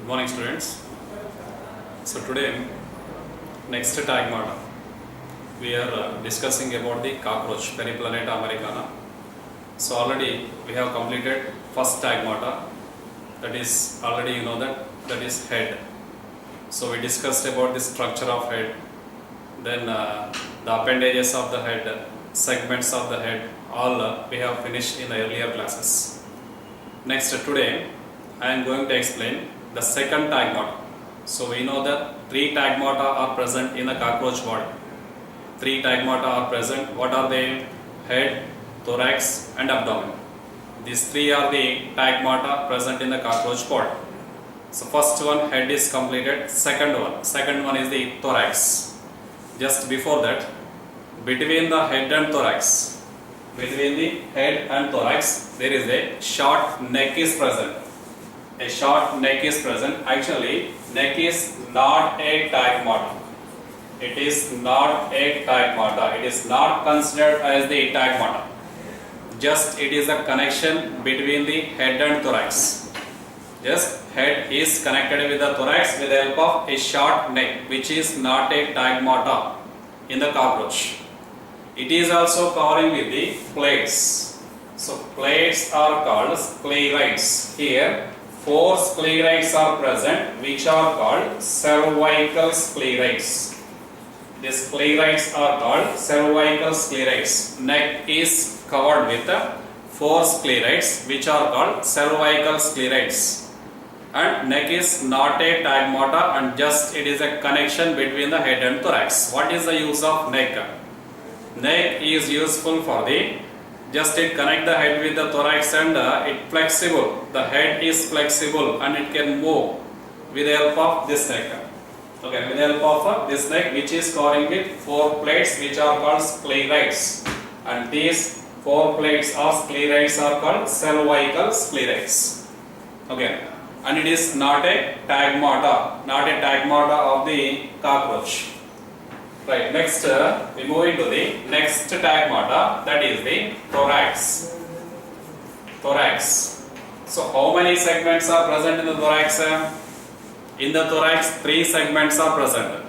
Good morning, students. So today, next tagmata, we are discussing about the cockroach Periplaneta americana. So already we have completed first tagmata, that is already you know that is head. So we discussed about the structure of head, then the appendages of the head, segments of the head, all we have finished in the earlier classes. Next today I am going to explain the second tagmata. So we know that three tagmata are present in the cockroach body. Three tagmata are present. What are they? Head, thorax and abdomen. These three are the tagmata present in the cockroach body. So first one, head is completed. Second one is the thorax. Just before that, between the head and thorax, there is a short neck is present. A short neck is present. Actually, neck is not a tagmata. It is not a tagmata. It is not considered as the tagmata. Just it is a connection between the head and thorax. Just head is connected with the thorax with the help of a short neck, which is not a tagmata in the cockroach. It is also covering with the plates. So plates are called sclerites. Here 4 sclerites are present, which are called cervical sclerites. These sclerites are called cervical sclerites. Neck is covered with 4 sclerites, which are called cervical sclerites. And neck is not a tagmata, and just it is a connection between the head and thorax. What is the use of neck? Neck is useful for the just it connect the head with the thorax and it flexible. The head is flexible and it can move with the help of this neck. Okay, with the help of this neck, which is covering with 4 plates, which are called sclerites. And these 4 plates of sclerites are called cervical sclerites. Okay, and it is not a tagmata, of the cockroach. Right, next we move into the next tagmata, that is the thorax. Thorax. So how many segments are present in the thorax? In the thorax 3 segments are present.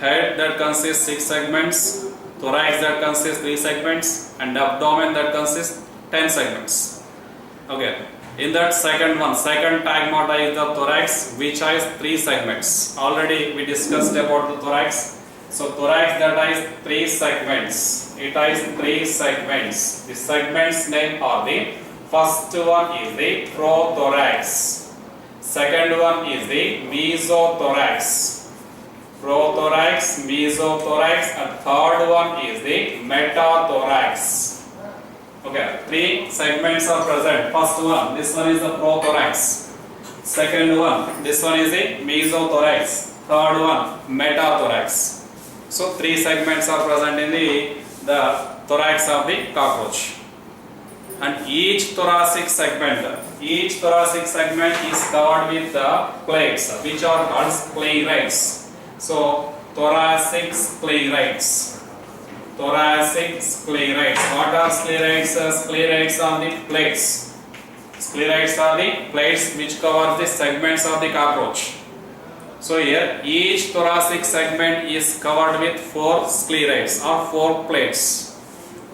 Head that consists 6 segments, thorax that consists 3 segments, and abdomen that consists 10 segments. Okay. In that second tagmata is the thorax, which has 3 segments. Already we discussed about the thorax. So thorax that has 3 segments. It has 3 segments. The segments name are the first one is the prothorax. Second one is the mesothorax. Prothorax, mesothorax, and third one is the metathorax. Okay, 3 segments are present. First one, this one is the prothorax. Second one, this one is the mesothorax. Third one, metathorax. So 3 segments are present in the thorax of the cockroach. And each thoracic segment is covered with the plates, which are called sclerites. So thoracic sclerites. Thoracic sclerites. What are sclerites? Sclerites are the plates. Sclerites are the plates which cover the segments of the cockroach. So here each thoracic segment is covered with 4 sclerites or 4 plates.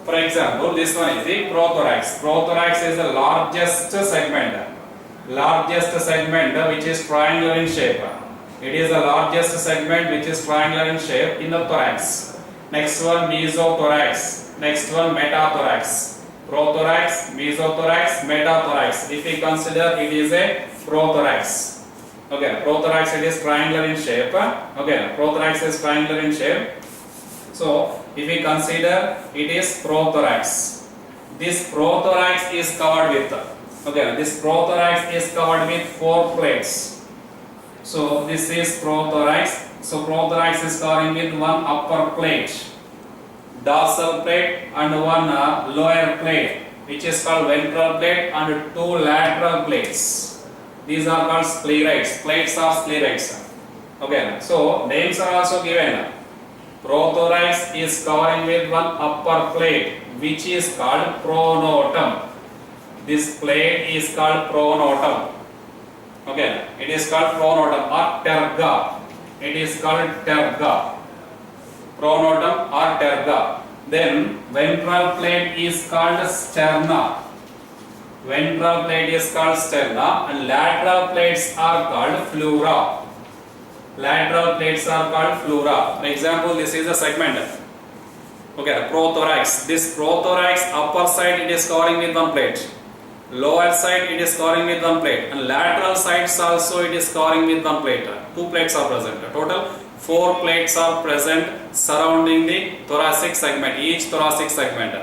For example, this one is the prothorax. Prothorax is the largest segment. Which is triangular in shape. It is the largest segment which is triangular in shape in the thorax. Next one, mesothorax. Next one, metathorax. Prothorax, mesothorax, metathorax. If we consider it is a prothorax. Okay, prothorax, it is triangular in shape. Okay, prothorax is triangular in shape. So if we consider it is prothorax. This prothorax is covered with 4 plates. So this is prothorax. So prothorax is covering with 1 upper plate, dorsal plate, and 1 lower plate, which is called ventral plate, and 2 lateral plates. These are called sclerites. Plates are sclerites. Okay, so names are also given. Prothorax is covering with 1 upper plate, which is called pronotum. This plate is called pronotum. Okay, it is called pronotum or terga. It is called terga. Pronotum or terga. Then ventral plate is called sterna. Ventral plate is called sterna and lateral plates are called pleura. Lateral plates are called pleura. For example, this is a segment. Okay, prothorax. This prothorax upper side it is covering with one plate. Lower side it is covering with one plate and lateral sides also it is covering with one plate. Two plates are present. Total 4 plates are present surrounding the thoracic segment, each thoracic segment.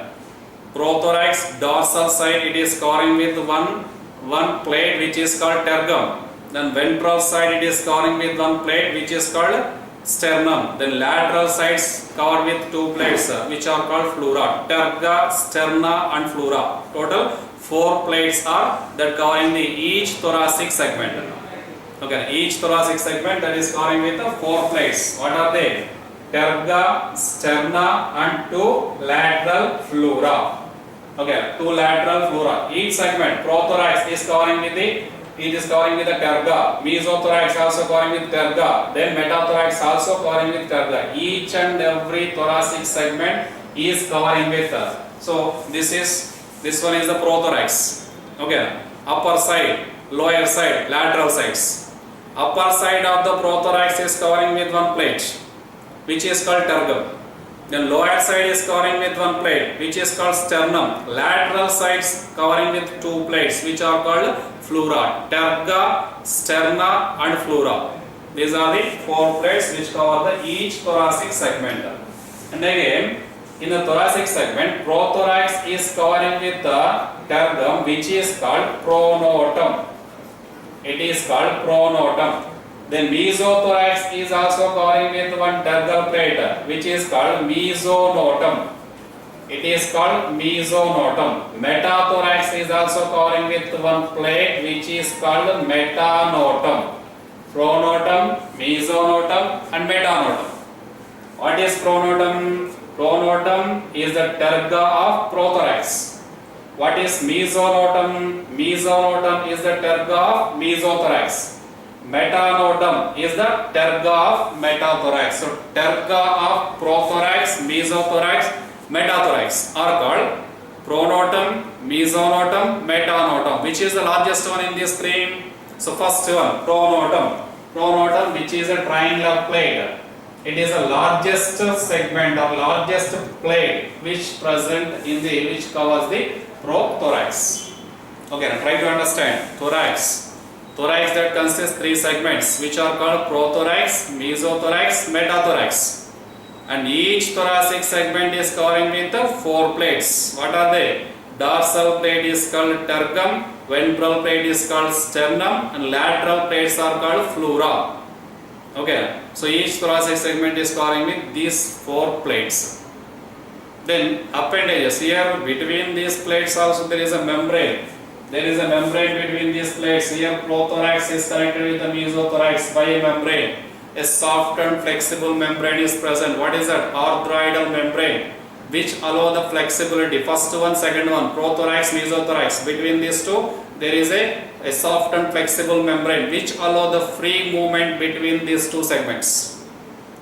Prothorax dorsal side it is covering with one plate which is called tergum. Then ventral side it is covering with one plate which is called sternum. Then lateral sides covered with 2 plates which are called pleura. Terga, sterna and pleura. Total 4 plates are that covering the each thoracic segment. Okay, each thoracic segment that is covering with 4 plates. What are they? Terga, sterna and 2 lateral pleura. Okay, 2 lateral pleura. Each segment, prothorax is covering with the terga. Mesothorax also covering with terga. Then metathorax also covering with terga. Each and every thoracic segment is covering with. So this one is the prothorax. Okay, upper side, lower side, lateral sides. Upper side of the prothorax is covering with one plate, which is called tergum. Then lower side is covering with one plate, which is called sternum. Lateral sides covering with 2 plates, which are called pleura. Terga, sterna and pleura. These are the 4 plates which cover the each thoracic segment. And again, in the thoracic segment, prothorax is covering with the tergum, which is called pronotum. It is called pronotum. Then mesothorax is also covering with one tergal plate, which is called mesonotum. It is called mesonotum. Metathorax is also covering with one plate, which is called metanotum. Pronotum, mesonotum and metanotum. What is pronotum? Pronotum is the terga of prothorax. What is mesonotum? Mesonotum is the terga of mesothorax. Metanotum is the terga of metathorax. So terga of prothorax, mesothorax, metathorax are called pronotum, mesonotum, metanotum. Which is the largest one in these 3? So first one, pronotum. Pronotum, which is a triangular plate. It is the largest segment or largest plate which covers the prothorax. Okay, now try to understand thorax. Thorax that consists 3 segments which are called prothorax, mesothorax, metathorax. And each thoracic segment is covering with 4 plates. What are they? Dorsal plate is called tergum, ventral plate is called sternum and lateral plates are called pleura. Okay, so each thoracic segment is covering with these 4 plates. Then appendages, here between these plates also there is a membrane. There is a membrane between these plates. Here prothorax is connected with the mesothorax by a membrane. A soft and flexible membrane is present. What is that? Arthroidal membrane, which allow the flexibility. First one, second one, prothorax, mesothorax. Between these 2, there is a soft and flexible membrane which allow the free movement between these 2 segments.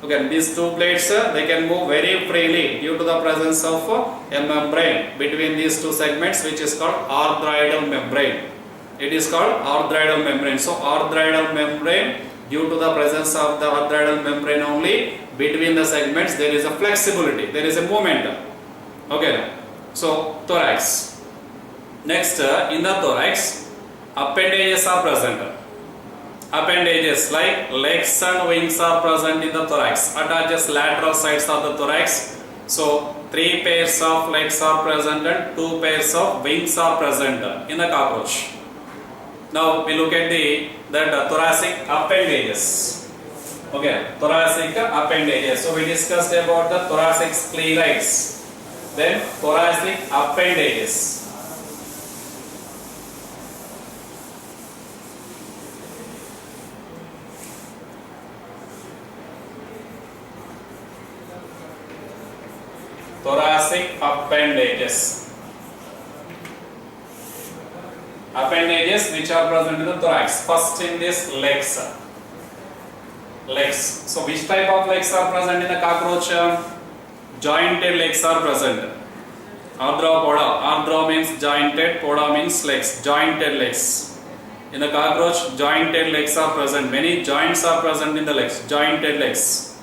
Okay, these 2 plates they can move very freely due to the presence of a membrane between these 2 segments, which is called arthroidal membrane. It is called arthroidal membrane. So arthroidal membrane, due to the presence of the arthroidal membrane only, between the segments there is a flexibility, there is a movement. Okay, so thorax. Next, in the thorax, appendages are present. Appendages like legs and wings are present in the thorax. Attaches lateral sides of the thorax. So 3 pairs of legs are present and 2 pairs of wings are present in the cockroach. Now we look at the thoracic appendages. Okay, thoracic appendages. So we discussed about the thoracic sclerites. Then thoracic appendages. Thoracic appendages. Appendages which are present in the thorax. First in this legs. Legs. So which type of legs are present in the cockroach? Jointed legs are present. Arthropoda. Arthro means jointed, poda means legs. Jointed legs. In the cockroach, jointed legs are present. Many joints are present in the legs. Jointed legs.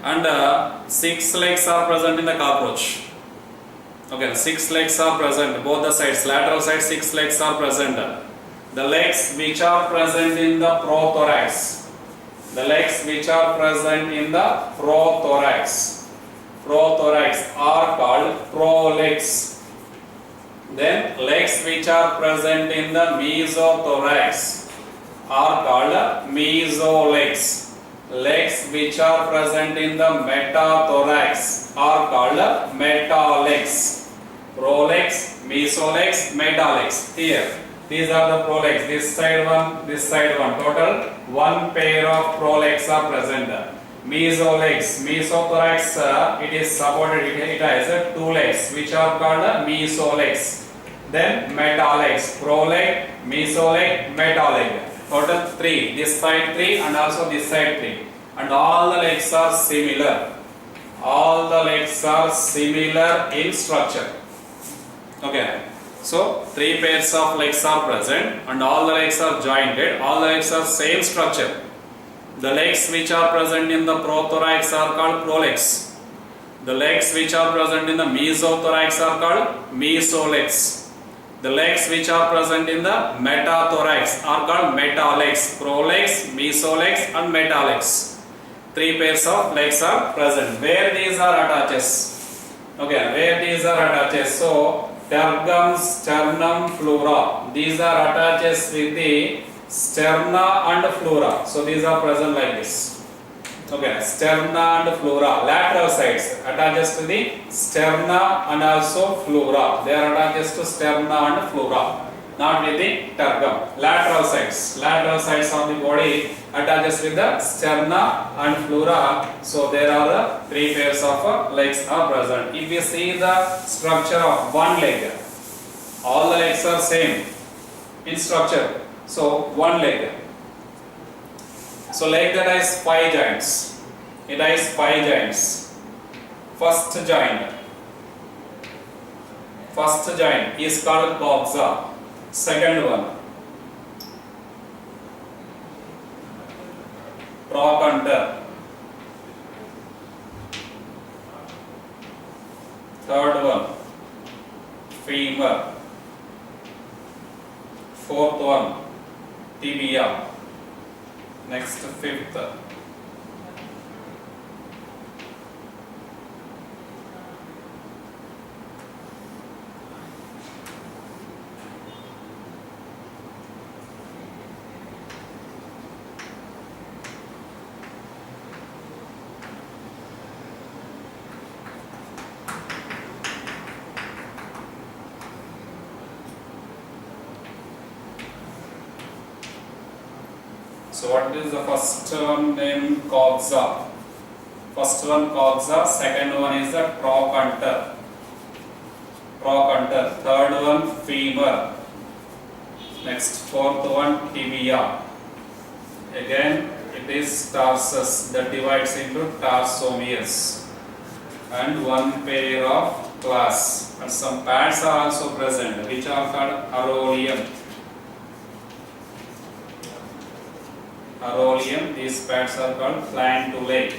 And 6 legs are present in the cockroach. Okay, 6 legs are present. Both the sides, lateral side, 6 legs are present. The legs which are present in the prothorax. The legs which are present in the prothorax. Prothorax are called prolegs. Then legs which are present in the mesothorax are called mesolegs. Legs which are present in the metathorax are called metalegs. Prolegs, mesolegs, metalegs. Here, these are the prolegs. This side one, this side one. Total 1 pair of prolegs are present. Mesolegs, mesothorax, it is supported, it has 2 legs which are called mesolegs. Then metalegs, proleg, mesoleg, metaleg. Total 3, this side 3 and also this side 3. And all the legs are similar. All the legs are similar in structure. Okay. So 3 pairs of legs are present and all the legs are jointed. All the legs are same structure. The legs which are present in the prothorax are called prolegs. The legs which are present in the mesothorax are called mesolegs. The legs which are present in the metathorax are called metalegs. Prolegs, mesolegs and metalegs. 3 pairs of legs are present. Where these are attaches? Okay, where these are attaches? So, tergum, sternum, flora. These are attaches with the sterna and flora. So these are present like this. Okay, sterna and flora. Lateral sides attaches to the sterna and also flora. They are attaches to sterna and flora. Not with the tergum. Lateral sides. Lateral sides of the body attaches with the sterna and flora. So there are the 3 pairs of legs are present. If you see the structure of one leg, all the legs are same in structure. So 1 leg. So leg that has 5 joints. It has 5 joints. First joint is called coxa. Second one, trochanter. Third one, femur. Fourth one, tibia. Next, fifth. So what is the first one named coxa? First one coxa, second one is the trochanter. Third one femur. Next, fourth one tibia. Again it is tarsus that divides into tarsomeres. And 1 pair of claws. And some pads are also present which are called aroleum. Aroleum, these pads are called flanulae.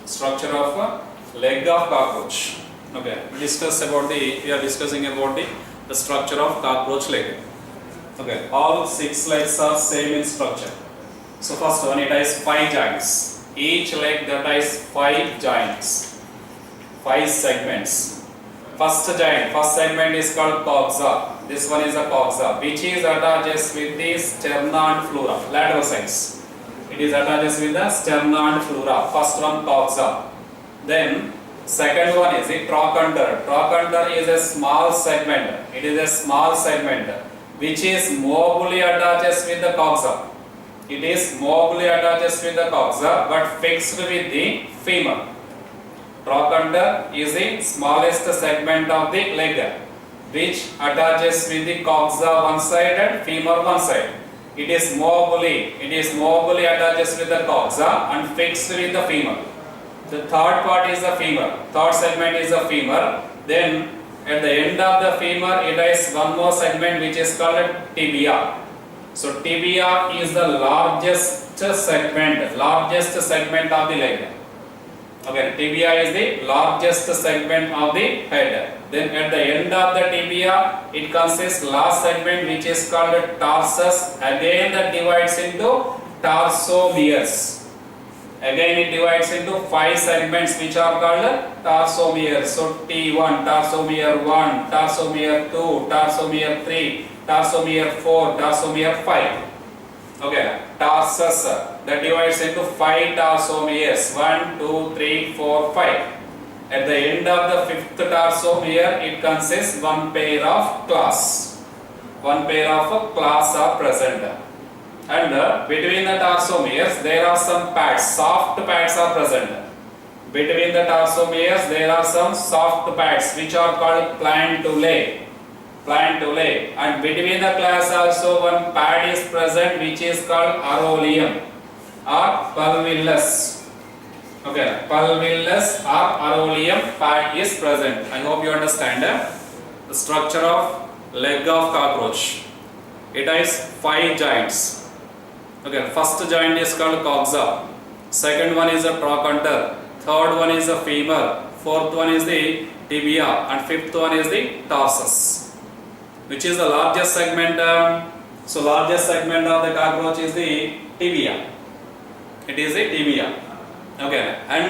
Structure of a leg of cockroach. Okay, we are discussing about the structure of cockroach leg. Okay, all 6 legs are same in structure. So first one, it has 5 joints. Each leg that has 5 joints, 5 segments. First segment is called coxa. This one is a coxa, which is attaches with the sterna and flora, lateral sides. It is attaches with the sterna and flora. First one, coxa. Then second one is the trochanter. Trochanter is a small segment. It is a small segment which is mobily attaches with the coxa. It is mobily attaches with the coxa but fixed with the femur. Trochanter is the smallest segment of the leg, which attaches with the coxa one side and femur one side. It is movably attaches with the coxa and fixed with the femur. The third part is the femur. Third segment is the femur. Then at the end of the femur, it has one more segment which is called tibia. So tibia is the largest segment of the leg. Okay, tibia is the largest segment of the head. Then at the end of the tibia, it consists last segment which is called tarsus. Again that divides into tarsomeres. Again it divides into 5 segments which are called tarsomeres. So T1, tarsomere 1, tarsomere 2, tarsomere 3, tarsomere 4, tarsomere 5. Okay, tarsus that divides into 5 tarsomeres. 1, 2, 3, 4, 5. At the end of the 5th tarsomere, it consists one pair of claws. One pair of claws are present. And between the tarsomeres, there are some pads, soft pads are present. Between the tarsomeres, there are some soft pads which are called plantulae. And between the claws also one pad is present which is called aroleum or pulvillus. Okay, pulvillus or aroleum pad is present. I hope you understand the structure of leg of cockroach. It has 5 joints. Okay, first joint is called coxa. Second one is a trochanter. Third one is the femur. Fourth one is the tibia. And fifth one is the tarsus. Which is the largest segment? So largest segment of the cockroach is the tibia. It is the tibia. Okay, and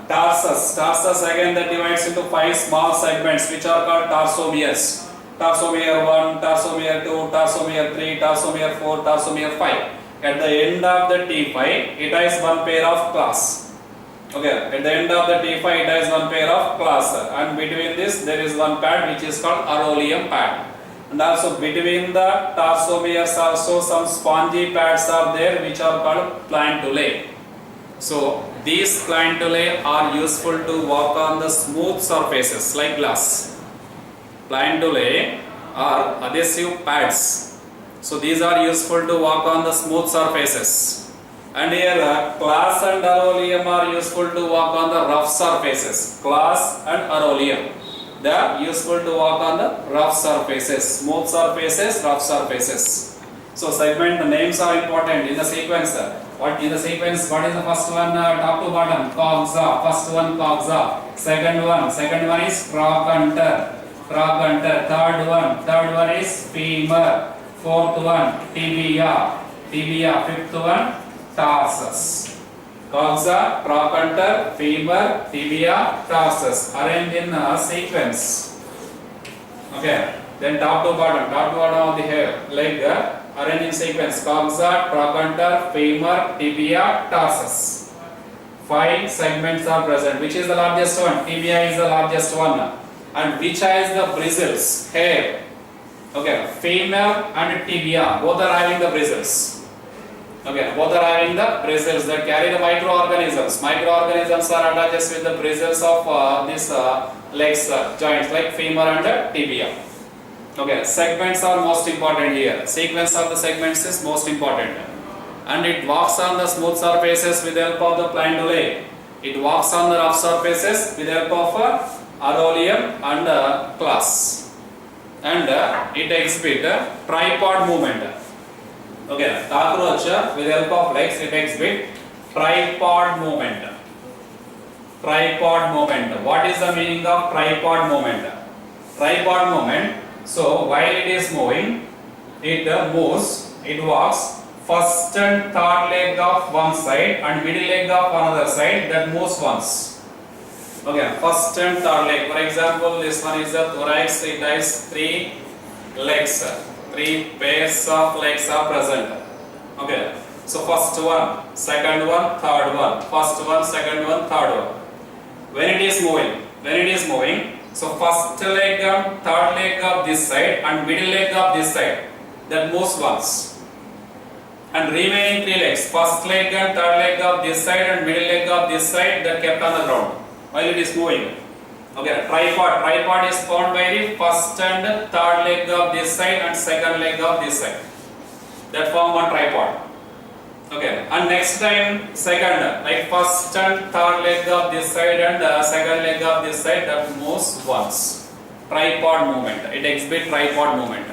tarsus again that divides into 5 small segments which are called tarsomeres. Tarsomere 1, tarsomere 2, tarsomere 3, tarsomere 4, tarsomere 5. At the end of the T5, it has one pair of claws. Okay, at the end of the T5, it has one pair of claws, and between this there is one pad which is called aroleum pad. And also between the tarsomeres also some spongy pads are there which are called plantulae. So these plantulae are useful to walk on the smooth surfaces like glass. Plantulae are adhesive pads. So these are useful to walk on the smooth surfaces. And here claws and aroleum are useful to walk on the rough surfaces. Claws and aroleum, they are useful to walk on the rough surfaces. Smooth surfaces, rough surfaces. So segment names are important in the sequence. What is the first one? Top to bottom, coxa. First one coxa. Second one is trochanter. Third one is femur. Fourth one tibia. Fifth one tarsus. Coxa, trochanter, femur, tibia, tarsus. Arranged in a sequence. Okay. Then top to bottom of the leg. Arranged in sequence. Coxa, trochanter, femur, tibia, tarsus. 5 segments are present. Which is the largest one? Tibia is the largest one. And which has the bristles? Hair. Okay, femur and tibia both are having the bristles. Okay, both are having the bristles that carry the microorganisms. Microorganisms are attached with the bristles of these legs joints like femur and tibia. Okay, segments are most important here. Sequence of the segments is most important. And it walks on the smooth surfaces with the help of the plantulae. It walks on the rough surfaces with the help of aroleum and claws. And it exhibits tripod movement. Okay, cockroach with the help of legs it exhibits tripod movement. What is the meaning of tripod movement? Tripod movement. So while it is moving, it walks first and third leg of one side and middle leg of another side, that moves once. Okay, first and third leg. For example, this one is the thorax. It has 3 legs. 3 pairs of legs are present. Okay, so first one, second one, third one. First one, second one, third one. When it is moving, so first leg and third leg of this side and middle leg of this side, that moves once. And remaining 3 legs, first leg and third leg of this side and middle leg of this side, that kept on the ground. while it is moving. Okay, tripod is formed by the first and third leg of this side and second leg of this side. That form one tripod. Okay, and next time second, like first and third leg of this side and second leg of this side, that moves once. Tripod movement. It exhibits tripod movement.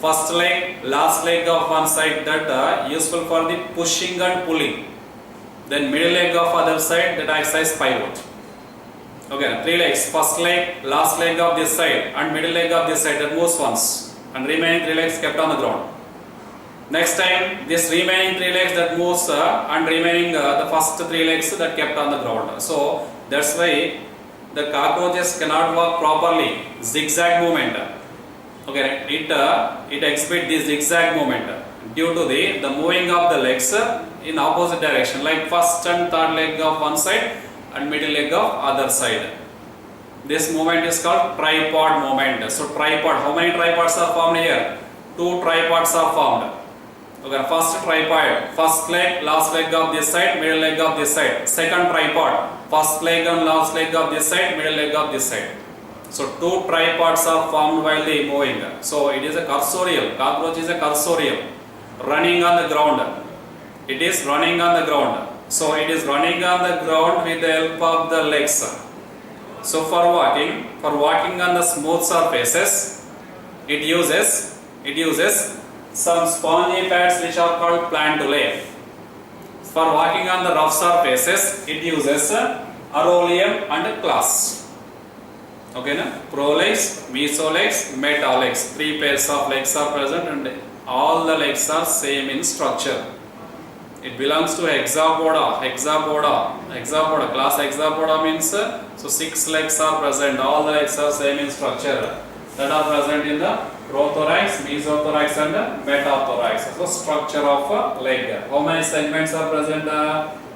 First leg, last leg of one side, that useful for the pushing and pulling. Then middle leg of other side, that acts as pivot. Okay, three legs. First leg, last leg of this side and middle leg of this side, that moves once. And remaining three legs kept on the ground. Next time, this remaining three legs that moves and remaining the first three legs that kept on the ground. So that's why the cockroaches cannot walk properly. Zigzag movement. Okay, it exhibits this zigzag movement due to the moving of the legs in opposite direction, like first and third leg of one side and middle leg of other side. This movement is called tripod movement. So tripod, how many tripods are formed here? 2 tripods are formed. Okay, first tripod, first leg, last leg of this side, middle leg of this side. Second tripod, first leg and last leg of this side, middle leg of this side. So 2 tripods are formed while they moving. So it is a cursorial. Cockroach is a cursorial, running on the ground. It is running on the ground. So it is running on the ground with the help of the legs. So for walking on the smooth surfaces, it uses some spongy pads which are called plantulae. For walking on the rough surfaces, it uses aurolium and claws. Okay, na? Prolegs, mesolegs, metalegs. 3 pairs of legs are present and all the legs are same in structure. It belongs to hexapoda. Class hexapoda means so 6 legs are present. All the legs are same in structure. That are present in the prothorax, mesothorax and metathorax. So structure of leg. How many segments are present?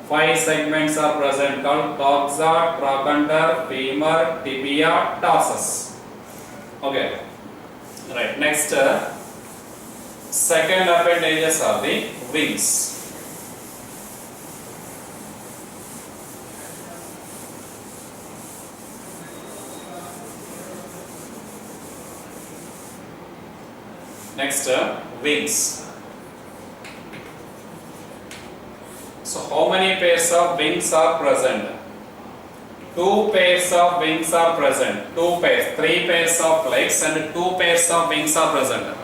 5 segments are present called coxa, trochanter, femur, tibia, tarsus. Okay. Right. Next, second appendages are the wings. Next, wings. So how many pairs of wings are present? 2 pairs of wings are present. 2 pairs. 3 pairs of legs and 2 pairs of wings are present.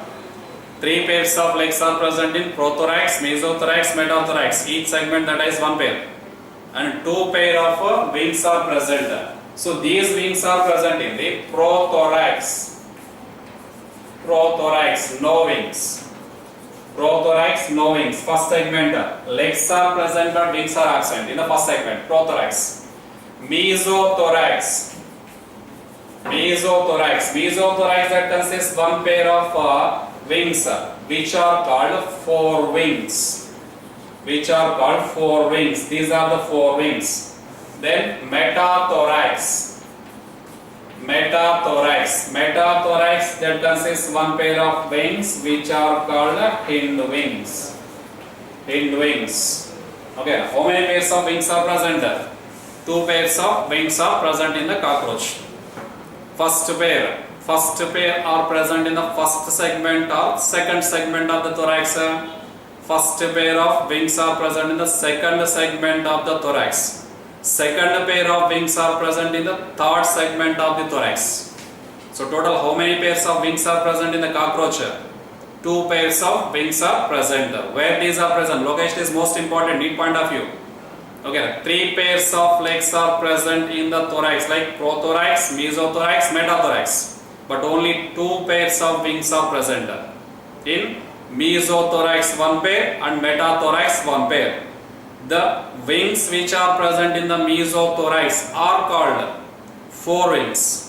3 pairs of legs are present in prothorax, mesothorax, metathorax. Each segment that is 1 pair. And 2 pair of wings are present. So these wings are present in the prothorax. Prothorax, no wings. Prothorax, no wings. First segment, legs are present but wings are absent in the first segment, prothorax. Mesothorax. Mesothorax that consists 1 pair of wings, which are called forewings. These are the forewings. Then metathorax. Metathorax that consists 1 pair of wings, which are called hindwings. Okay, how many pairs of wings are present? 2 pairs of wings are present in the cockroach. First pair are present in the first segment or second segment of the thorax. First pair of wings are present in the second segment of the thorax. Second pair of wings are present in the third segment of the thorax. So total how many pairs of wings are present in the cockroach? 2 pairs of wings are present. Where these are present? Location is most important, need point of view. Okay, 3 pairs of legs are present in the thorax, like prothorax, mesothorax, metathorax. But only 2 pairs of wings are present. In mesothorax 1 pair and metathorax 1 pair. The wings which are present in the mesothorax are called forewings.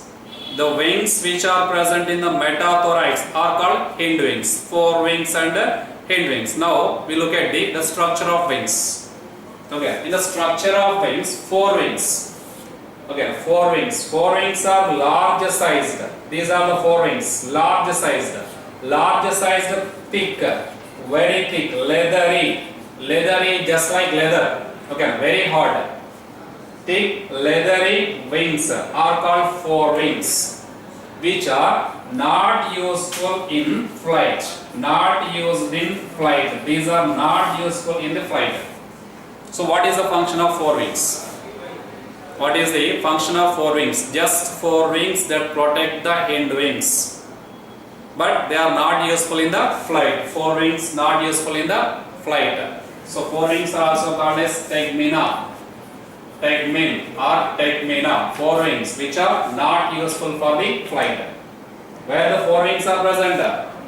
The wings which are present in the metathorax are called hindwings. Forewings and hindwings. Now we look at the structure of wings. Okay, in the structure of wings, forewings. Okay, forewings. Forewings are large sized. These are the forewings. Large sized, thick, very thick, leathery, just like leather. Okay, very hard. thick leathery wings are called forewings, which are not useful in flight. Not used in flight. These are not useful in the flight. So what is the function of forewings? What is the function of forewings? Just forewings that protect the hind wings. But they are not useful in the flight. Forewings not useful in the flight. So forewings are also called as tegmina. Tegmin or tegmina. Forewings which are not useful for the flight. Where the forewings are present?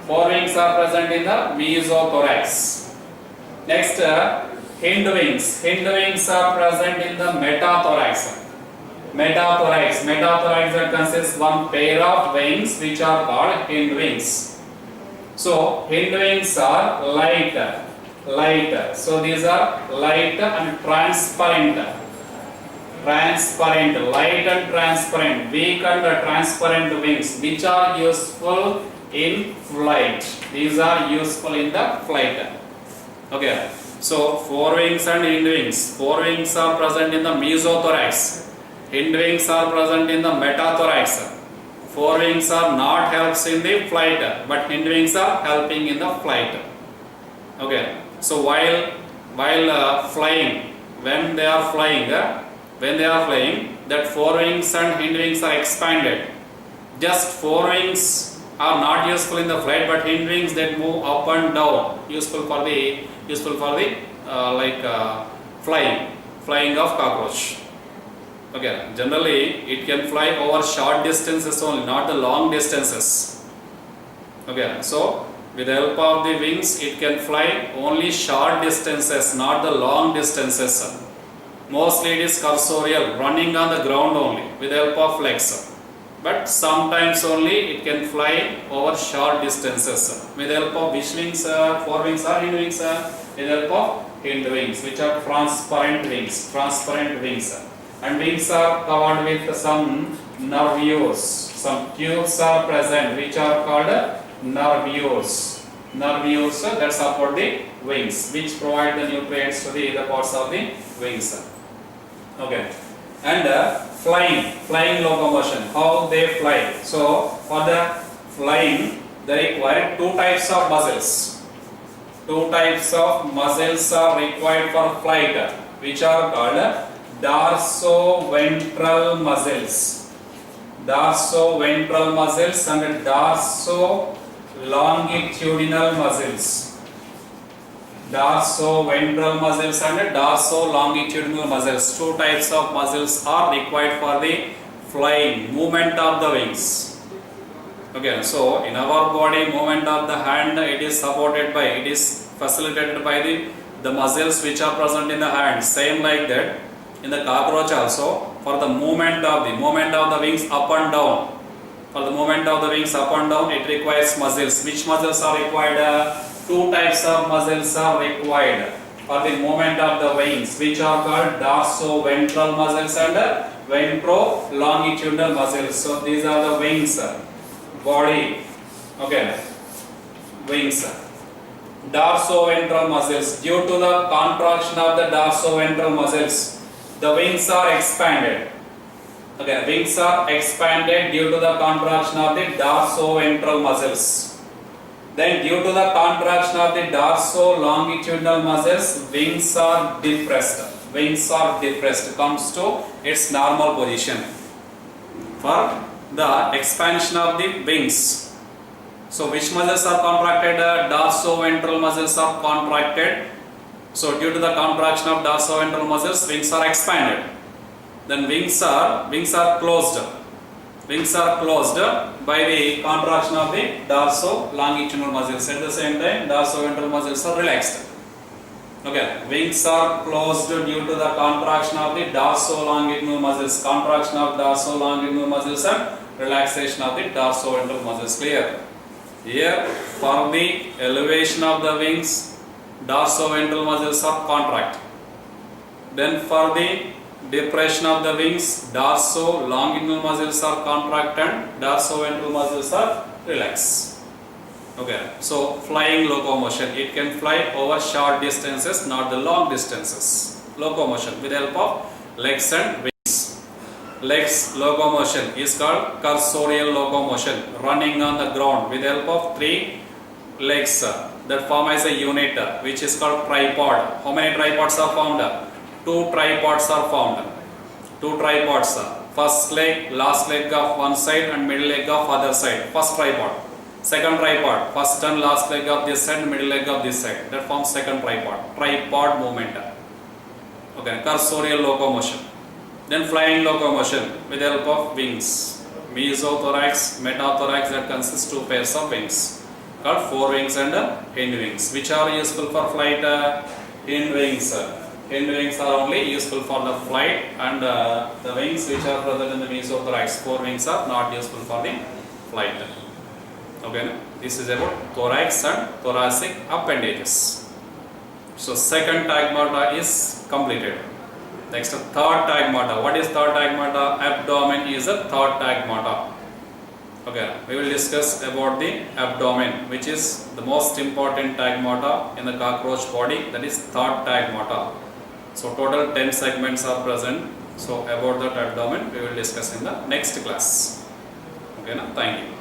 Forewings are present in the mesothorax. Next, hind wings. Hind wings are present in the metathorax. Metathorax. Metathorax that consists one pair of wings which are called hind wings. So hind wings are light. So these are light and transparent. Light and transparent, weak and transparent wings which are useful in flight. These are useful in the flight. Okay. So forewings and hind wings. Forewings are present in the mesothorax. Hind wings are present in the metathorax. Forewings are not helps in the flight, but hind wings are helping in the flight. Okay. So while flying, when they are flying, that forewings and hind wings are expanded. Just forewings are not useful in the flight, but hind wings that move up and down, useful for the flying of cockroach. Okay, generally it can fly over short distances only, not the long distances. Okay, so with the help of the wings, it can fly only short distances, not the long distances. Mostly it is cursorial, running on the ground only with the help of legs. But sometimes only it can fly over short distances with the help of which wings? Forewings or hind wings? With the help of hind wings, which are transparent wings. And wings are covered with some nervures. Some tubes are present which are called nervures. Nervures that support the wings, which provide the nutrients to the other parts of the wings. Okay. And flying locomotion, how they fly. So for the flying, they require two types of muscles. Two types of muscles are required for flight, which are called dorsoventral muscles. Dorsoventral muscles and dorso-longitudinal muscles. Dorsoventral muscles and dorso-longitudinal muscles. Two types of muscles are required for the flying, movement of the wings. Okay, so in our body, movement of the hand, it is facilitated by the muscles which are present in the hand. Same like that in the cockroach also, for the movement of the wings up and down. For the movement of the wings up and down, it requires muscles. Which muscles are required? Two types of muscles are required for the movement of the wings, which are called dorsoventral muscles and ventro-longitudinal muscles. So these are the wings, body. Okay, wings. Dorsoventral muscles. Due to the contraction of the dorsoventral muscles, the wings are expanded. Okay, wings are expanded due to the contraction of the dorsoventral muscles. Then due to the contraction of the dorso-longitudinal muscles, wings are depressed. Comes to its normal position. For the expansion of the wings. So which muscles are contracted? Dorsoventral muscles are contracted. So due to the contraction of dorsoventral muscles, wings are expanded. Then wings are closed. Wings are closed by the contraction of the dorso-longitudinal muscles. At the same time, dorsoventral muscles are relaxed. Okay, wings are closed due to the contraction of the dorso-longitudinal muscles. Contraction of dorso-longitudinal muscles and relaxation of the dorsoventral muscles. Clear? Here, for the elevation of the wings, dorsoventral muscles are contract. Then for the depression of the wings, dorso-longitudinal muscles are contract and dorsoventral muscles are relaxed. Okay, so flying locomotion, it can fly over short distances, not the long distances. Locomotion with the help of legs and wings. Legs locomotion is called cursorial locomotion, running on the ground with the help of 3 legs that form as a unit, which is called tripod. How many tripods are found? 2 tripods are found. 2 tripods. First leg, last leg of one side and middle leg of other side. First tripod. Second tripod, first and last leg of this side, middle leg of this side. That forms second tripod. Tripod movement. Okay, cursorial locomotion. Then flying locomotion with the help of wings. Mesothorax, metathorax, that consists 2 pairs of wings, called forewings and hind wings. Which are useful for flight? Hind wings. Hind wings are only useful for the flight, and the wings which are present in the mesothorax, forewings, are not useful for the flight. Okay, this is about thorax and thoracic appendages. So second tagmata is completed. Next, third tagmata. What is third tagmata? Abdomen is a third tagmata. Okay, we will discuss about the abdomen, which is the most important tagmata in the cockroach body. That is third tagmata. So total 10 segments are present. So about that abdomen we will discuss in the next class. Okay, thank you.